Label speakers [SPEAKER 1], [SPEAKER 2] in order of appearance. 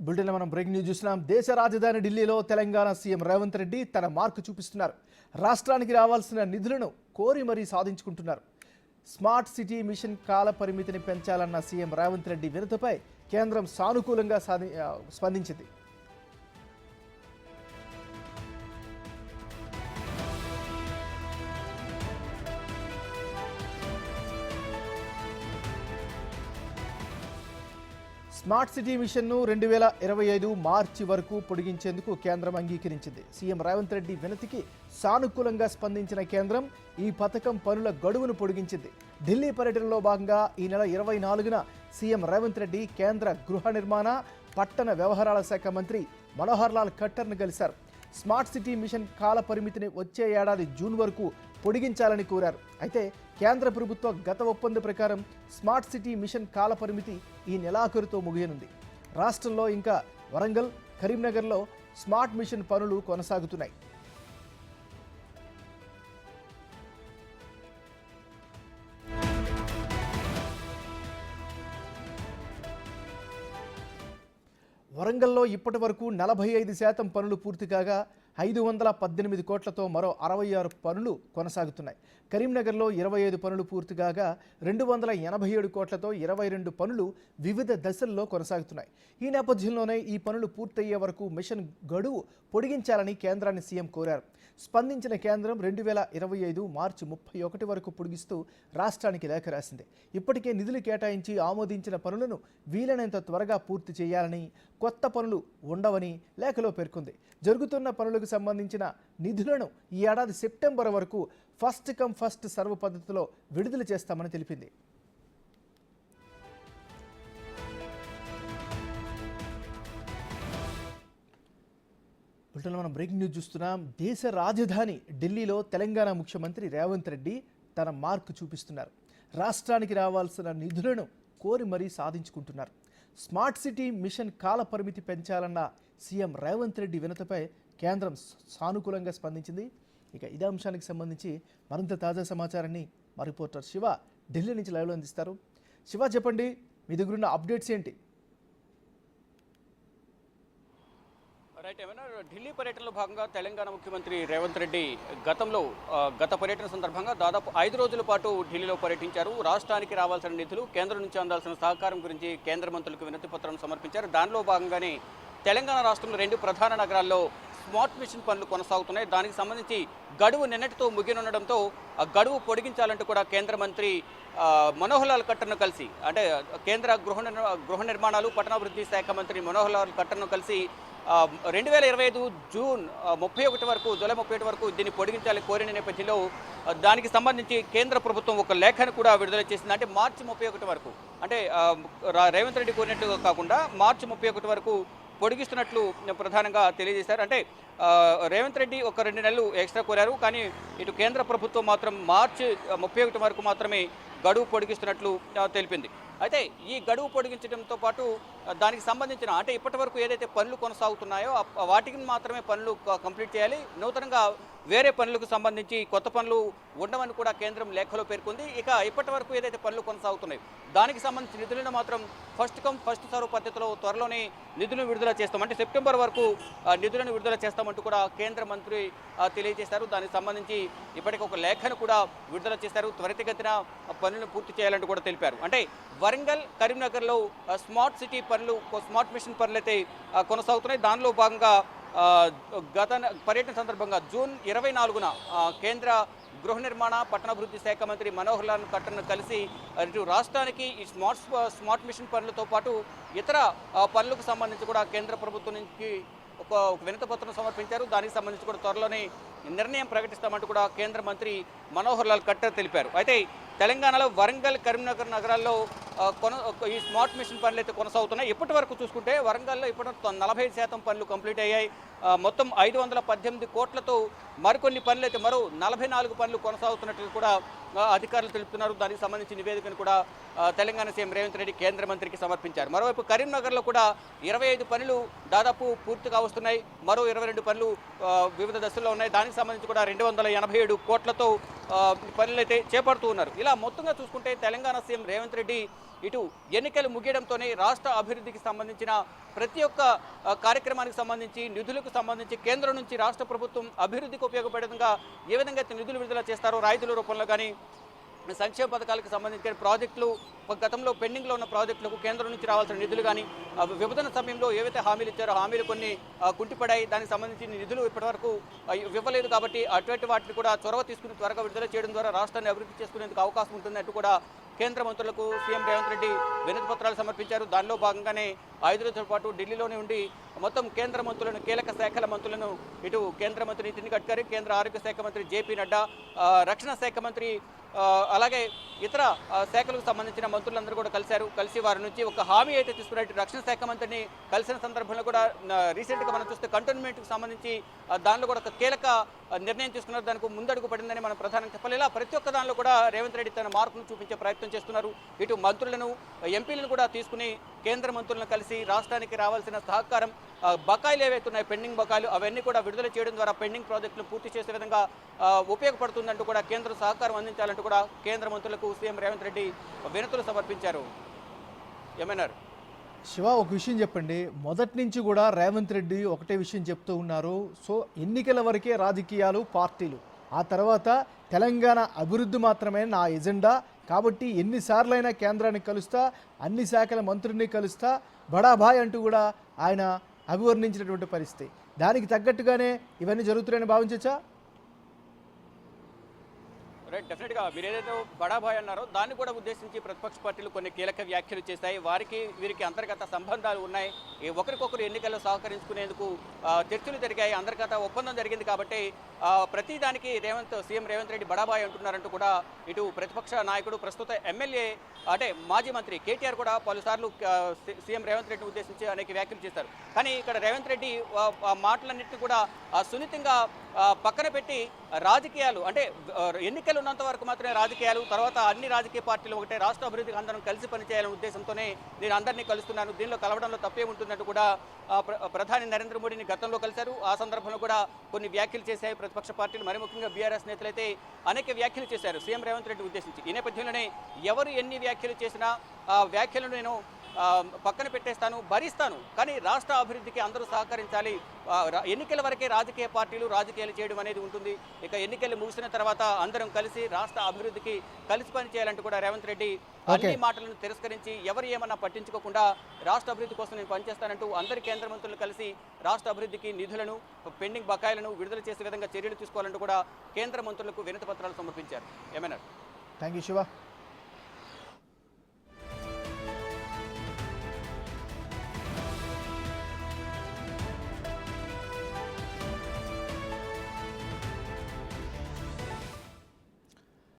[SPEAKER 1] బులెటిన్లో మనం breaking news చూస్తున్నాం. దేశ రాజధాని ఢిల్లీలో తెలంగాణ సీఎం రేవంత్ రెడ్డి తన మార్కు చూపిస్తున్నారు. రాష్ట్రానికి రావాల్సిన నిధులను కోరి మరీ సాధించుకుంటున్నారు. స్మార్ట్ సిటీ మిషన్ కాల పరిమితిని పెంచాలన్న సీఎం రేవంత్ రెడ్డి వినతిపై కేంద్రం సానుకూలంగా స్పందించింది. స్మార్ట్ సిటీ మిషన్ను 2025 మార్చి వరకు పొడిగించేందుకు కేంద్రం అంగీకరించింది. సీఎం రేవంత్ రెడ్డి వినతికి సానుకూలంగా స్పందించిన కేంద్రం ఈ పథకం పనుల గడువును పొడిగించింది. ఢిల్లీ పర్యటనలో భాగంగా ఈ నెల 24న సీఎం రేవంత్ రెడ్డి కేంద్ర గృహ నిర్మాణ, పట్టణ వ్యవహారాల శాఖ మంత్రి మనోహర్ లాల్ ఖట్టర్ను కలిశారు. స్మార్ట్ సిటీ మిషన్ కాల పరిమితిని వచ్చే ఏడాది జూన్ వరకు పొడిగించాలని కోరారు. అయితే కేంద్ర ప్రభుత్వ గత ఒప్పందం ప్రకారం స్మార్ట్ సిటీ మిషన్ కాల పరిమితి ఈ నెలాఖరుతో ముగియనుంది. రాష్ట్రంలో ఇంకా వరంగల్, కరీంనగర్లో స్మార్ట్ మిషన్ పనులు కొనసాగుతున్నాయి. వరంగల్లో ఇప్పటి వరకు 45% పనులు పూర్తి కాగా 518 కోట్లతో మరో 66 పనులు కొనసాగుతున్నాయి. కరీంనగర్లో 25 పనులు పూర్తి కాగా 287 కోట్లతో 22 పనులు వివిధ దశల్లో కొనసాగుతున్నాయి. ఈ నేపథ్యంలోనే ఈ పనులు పూర్తయ్యే వరకు మిషన్ గడువు పొడిగించాలని కేంద్రాన్ని సీఎం కోరారు. స్పందించిన కేంద్రం 2025 మార్చి 31 వరకు పొడిగిస్తూ రాష్ట్రానికి లేఖ రాసింది. ఇప్పటికే నిధులు కేటాయించి ఆమోదించిన పనులను వీలైనంత త్వరగా పూర్తి చేయాలని, కొత్త పనులు ఉండవని లేఖలో పేర్కొంది. జరుగుతున్న పనులకు సంబంధించిన నిధులను ఈ ఏడాది సెప్టెంబర్ వరకు ఫస్ట్ కమ్ ఫస్ట్ సర్వ్ పద్ధతిలో విడుదల చేస్తామని తెలిపింది. మనం బ్రేకింగ్ న్యూస్ చూస్తున్నాం. దేశ రాజధాని ఢిల్లీలో తెలంగాణ ముఖ్యమంత్రి రేవంత్ రెడ్డి తన మార్కు చూపిస్తున్నారు. రాష్ట్రానికి రావాల్సిన నిధులను కోరి మరీ సాధించుకుంటున్నారు. స్మార్ట్ సిటీ మిషన్ కాల పరిమితి పెంచాలన్న సీఎం రేవంత్ రెడ్డి వినతిపై కేంద్రం సానుకూలంగా స్పందించింది. ఇక ఇదే అంశానికి సంబంధించి మరింత తాజా సమాచారాన్ని మా రిపోర్టర్ శివ ఢిల్లీ నుంచి లైవ్లో అందిస్తారు. శివ, చెప్పండి, మీ దగ్గరున్న అప్డేట్స్ ఏంటి?
[SPEAKER 2] రైట్, ఏమైనా ఢిల్లీ పర్యటనలో భాగంగా తెలంగాణ ముఖ్యమంత్రి రేవంత్ రెడ్డి గత పర్యటన సందర్భంగా దాదాపు 5 రోజుల పాటు ఢిల్లీలో పర్యటించారు. రాష్ట్రానికి రావాల్సిన నిధులు, కేంద్రం నుంచి అందాల్సిన సహకారం గురించి కేంద్ర మంత్రులకు వినతి పత్రం సమర్పించారు. దానిలో భాగంగానే తెలంగాణ రాష్ట్రంలో 2 ప్రధాన నగరాల్లో స్మార్ట్ మిషన్ పనులు కొనసాగుతున్నాయి. దానికి సంబంధించి గడువు నిన్నటితో ముగినుండడంతో ఆ గడువు పొడిగించాలంటూ కూడా కేంద్ర మంత్రి మనోహర్ లాల్ ఖట్టర్ను కలిసి, అంటే కేంద్ర గృహ నిర్మాణాలు, పట్టణాభివృద్ధి శాఖ మంత్రి మనోహర్ లాల్ ఖట్టర్ను కలిసి 2025 జూన్ 31 వరకు, జూలై 31 వరకు దీన్ని పొడిగించాలని కోరిన నేపథ్యంలో దానికి సంబంధించి కేంద్ర ప్రభుత్వం ఒక లేఖను కూడా విడుదల చేసింది. అంటే మార్చి 31 వరకు, అంటే రేవంత్ రెడ్డి కోరినట్టు కాకుండా మార్చి 31 వరకు పొడిగిస్తున్నట్లు ప్రధానంగా తెలియజేశారు. అంటే రేవంత్ రెడ్డి ఒక 2 నెలలు ఎక్స్ట్రా కోరారు, కానీ ఇటు కేంద్ర ప్రభుత్వం మాత్రం మార్చి 31 వరకు మాత్రమే గడువు పొడిగిస్తున్నట్లు తెలిపింది. అయితే ఈ గడువు పొడిగించడంతో పాటు దానికి సంబంధించిన, అంటే ఇప్పటి వరకు ఏదైతే పనులు కొనసాగుతున్నాయో వాటికి మాత్రమే పనులు కంప్లీట్ చేయాలి. నూతనంగా వేరే పనులకు సంబంధించి కొత్త పనులు ఉండవని కూడా కేంద్రం లేఖలో పేర్కొంది. ఇక ఇప్పటి వరకు ఏదైతే పనులు కొనసాగుతున్నాయో దానికి సంబంధించిన నిధులను మాత్రం ఫస్ట్ కమ్ ఫస్ట్ సర్వ్ పద్ధతిలో త్వరలోనే నిధులను విడుదల చేస్తాం, అంటే సెప్టెంబర్ వరకు నిధులను విడుదల చేస్తామంటూ కూడా కేంద్ర మంత్రి తెలియజేశారు. దానికి సంబంధించి ఇప్పటికి ఒక లేఖను కూడా విడుదల చేశారు. త్వరితగతిన పనులను పూర్తి చేయాలంటూ కూడా తెలిపారు. అంటే వరంగల్, కరీంనగర్లో స్మార్ట్ సిటీ పనులు, స్మార్ట్ మిషన్ పనులు అయితే కొనసాగుతున్నాయి. దానిలో భాగంగా గత పర్యటన సందర్భంగా జూన్ 24న కేంద్ర గృహ నిర్మాణ, పట్టణాభివృద్ధి శాఖ మంత్రి మనోహర్ లాల్ ఖట్టర్ను కలిసి ఇటు రాష్ట్రానికి ఈ స్మార్ట్ మిషన్ పనులతో పాటు ఇతర పనులకు సంబంధించి కూడా కేంద్ర ప్రభుత్వం నుంచి ఒక వినతి పత్రం సమర్పించారు. దానికి సంబంధించి కూడా త్వరలోనే నిర్ణయం ప్రకటిస్తామంటూ కూడా కేంద్ర మంత్రి మనోహర్ లాల్ ఖట్టర్ తెలిపారు. అయితే తెలంగాణలో వరంగల్, కరీంనగర్ నగరాల్లో ఈ స్మార్ట్ మిషన్ పనులు అయితే కొనసాగుతున్నాయి. ఇప్పటి వరకు చూసుకుంటే వరంగల్లో ఇప్పటి 45% పనులు కంప్లీట్ అయ్యాయి. మొత్తం 518 కోట్లతో మరికొన్ని పనులు అయితే మరో 44 పనులు కొనసాగుతున్నట్లు కూడా అధికారులు తెలుపుతున్నారు. దానికి సంబంధించి నివేదికను కూడా తెలంగాణ సీఎం రేవంత్ రెడ్డి కేంద్ర మంత్రికి సమర్పించారు. మరోవైపు కరీంనగర్లో కూడా 25 పనులు దాదాపు పూర్తిగా వస్తున్నాయి. మరో 22 పనులు వివిధ దశల్లో ఉన్నాయి. దానికి సంబంధించి కూడా 287 కోట్లతో పనులు అయితే చేపడుతూ ఉన్నారు. ఇలా మొత్తంగా చూసుకుంటే తెలంగాణ సీఎం రేవంత్ రెడ్డి ఇటు ఎన్నికలు ముగియడంతోనే రాష్ట్ర అభివృద్ధికి సంబంధించిన ప్రతి ఒక్క కార్యక్రమానికి సంబంధించి నిధులకు సంబంధించి కేంద్రం నుంచి రాష్ట్ర ప్రభుత్వం అభివృద్ధికి ఉపయోగపడే విధంగా ఏ విధంగా అయితే నిధులు విడుదల చేస్తారో రాయితీల రూపంలో కానీ సంక్షేమ పథకాలకు సంబంధించిన ప్రాజెక్టులు గతంలో పెండింగ్లో ఉన్న ప్రాజెక్టులకు కేంద్రం నుంచి రావాల్సిన నిధులు కానీ విభజన సమయంలో ఏవైతే హామీలు ఇచ్చారో హామీలు కొన్ని కుంటిపడాయి, దానికి సంబంధించిన నిధులు ఇప్పటివరకు ఇవ్వలేదు. కాబట్టి అటువంటి వాటిని కూడా చొరవ తీసుకుని త్వరగా విడుదల చేయడం ద్వారా రాష్ట్రాన్ని అభివృద్ధి చేసుకునేందుకు అవకాశం ఉంటుందంటూ కూడా కేంద్ర మంత్రులకు సీఎం రేవంత్ రెడ్డి వినతి పత్రాలు సమర్పించారు. దానిలో భాగంగానే 5 రోజుల పాటు ఢిల్లీలోనే ఉండి మొత్తం కేంద్ర మంత్రులను, కీలక శాఖల మంత్రులను, ఇటు కేంద్ర మంత్రి నితిన్ గడ్కరీ, కేంద్ర ఆరోగ్య శాఖ మంత్రి జేపీ నడ్డా, రక్షణ శాఖ మంత్రి, అలాగే ఇతర శాఖలకు సంబంధించిన మంత్రులందరూ కూడా కలిసి వారి నుంచి ఒక హామీ అయితే తీసుకున్నట్టు రక్షణ శాఖ మంత్రిని కలిసిన సందర్భంలో కూడా రీసెంట్గా మనం చూస్తే కంటోన్మెంట్కి సంబంధించి దానిలో కూడా ఒక కీలక నిర్ణయం తీసుకున్నారు. దానికి ముందడుగు పడిందని మనం ప్రధానంగా చెప్పాలి. ఇలా ప్రతి ఒక్క దానిలో కూడా రేవంత్ రెడ్డి తన మార్పును చూపించే ప్రయత్నం చేస్తున్నారు. ఇటు మంత్రులను, ఎంపీలను కూడా తీసుకుని కేంద్ర మంత్రులను కలిసి రాష్ట్రానికి రావాల్సిన సహకారం, బకాయిలు ఏవైతే ఉన్నాయో పెండింగ్ బకాయిలు అవన్నీ కూడా విడుదల చేయడం ద్వారా పెండింగ్ ప్రాజెక్టులు పూర్తి చేసే విధంగా ఉపయోగపడుతుందంటూ కూడా కేంద్ర సహకారం అందించాలంటూ కూడా కేంద్ర మంత్రులకు సీఎం రేవంత్ రెడ్డి వినతులు సమర్పించారు. ఏమన్నారు
[SPEAKER 1] శివ, ఒక విషయం చెప్పండి. మొదటి నుంచి కూడా రేవంత్ రెడ్డి ఒకటే విషయం చెప్తూ ఉన్నారు. సో ఎన్నికల వరకే రాజకీయాలు, పార్టీలు, ఆ తర్వాత తెలంగాణ అభివృద్ధి మాత్రమే నా ఎజెండా. కాబట్టి ఎన్నిసార్లైనా కేంద్రాన్ని కలుస్తా, అన్ని శాఖల మంత్రుల్ని కలుస్తా, బడాభాయ్ అంటూ కూడా ఆయన అభివర్ణించినటువంటి పరిస్థితి. దానికి తగ్గట్టుగానే ఇవన్నీ జరుగుతున్నాయని భావించవచ్చా?
[SPEAKER 2] రైట్, డెఫినెట్గా మీరు ఏదైతే బడాభాయ్ అన్నారో దాన్ని కూడా ఉద్దేశించి ప్రతిపక్ష పార్టీలు కొన్ని కీలక వ్యాఖ్యలు చేశాయి. వీరికి అంతర్గత సంబంధాలు ఉన్నాయి, ఒకరికొకరు ఎన్నికల్లో సహకరించుకునేందుకు చర్చలు జరిగాయి, అంతర్గత ఒప్పందం జరిగింది. కాబట్టి ప్రతిదానికి సీఎం రేవంత్ రెడ్డి బడాభాయ్ అంటున్నారంటూ కూడా ఇటు ప్రతిపక్ష నాయకుడు, ప్రస్తుత ఎమ్మెల్యే అంటే మాజీ మంత్రి కేటీఆర్ కూడా పలుసార్లు సీఎం రేవంత్ రెడ్డిని ఉద్దేశించి అనేక వ్యాఖ్యలు చేశారు. కానీ ఇక్కడ రేవంత్ రెడ్డి ఆ మాటలన్నింటినీ కూడా సున్నితంగా పక్కన పెట్టి రాజకీయాలు అంటే ఎన్నికలు ఉన్నంత వరకు మాత్రమే రాజకీయాలు, తర్వాత అన్ని రాజకీయ పార్టీలు ఒకటే, రాష్ట్ర అభివృద్ధికి అందరం కలిసి పనిచేయాలనే ఉద్దేశంతోనే నేను అందరినీ కలుస్తున్నాను, దీనిలో కలవడంలో తప్పే ఉంటుందంటూ కూడా ప్రధాని నరేంద్ర మోడీని గతంలో కలిశారు. ఆ సందర్భంలో కూడా కొన్ని వ్యాఖ్యలు చేశాయి ప్రతిపక్ష పార్టీలు, మరి ముఖ్యంగా బీఆర్ఎస్ నేతలైతే అనేక వ్యాఖ్యలు చేశారు సీఎం రేవంత్ రెడ్డి ఉద్దేశించి. ఈ నేపథ్యంలోనే ఎవరు ఎన్ని వ్యాఖ్యలు చేసినా ఆ వ్యాఖ్యలను నేను పక్కన పెట్టేస్తాను, భరిస్తాను, కానీ రాష్ట్ర అభివృద్ధికి అందరూ సహకరించాలి. ఎన్నికల వరకే రాజకీయ పార్టీలు రాజకీయాలు చేయడం అనేది ఉంటుంది. ఇక ఎన్నికలు ముగిసిన తర్వాత అందరం కలిసి రాష్ట్ర అభివృద్ధికి కలిసి పనిచేయాలంటూ కూడా రేవంత్ రెడ్డి అన్ని మాటలను తిరస్కరించి ఎవరు ఏమన్నా పట్టించుకోకుండా రాష్ట్ర అభివృద్ధి కోసం నేను పనిచేస్తానంటూ అందరి కేంద్ర మంత్రులు కలిసి రాష్ట్ర అభివృద్ధికి నిధులను, పెండింగ్ బకాయిలను విడుదల చేసే విధంగా చర్యలు తీసుకోవాలంటూ కూడా కేంద్ర మంత్రులకు వినతి పత్రాలు సమర్పించారు. ఏమన్నారు?
[SPEAKER 1] Thank you Shiva.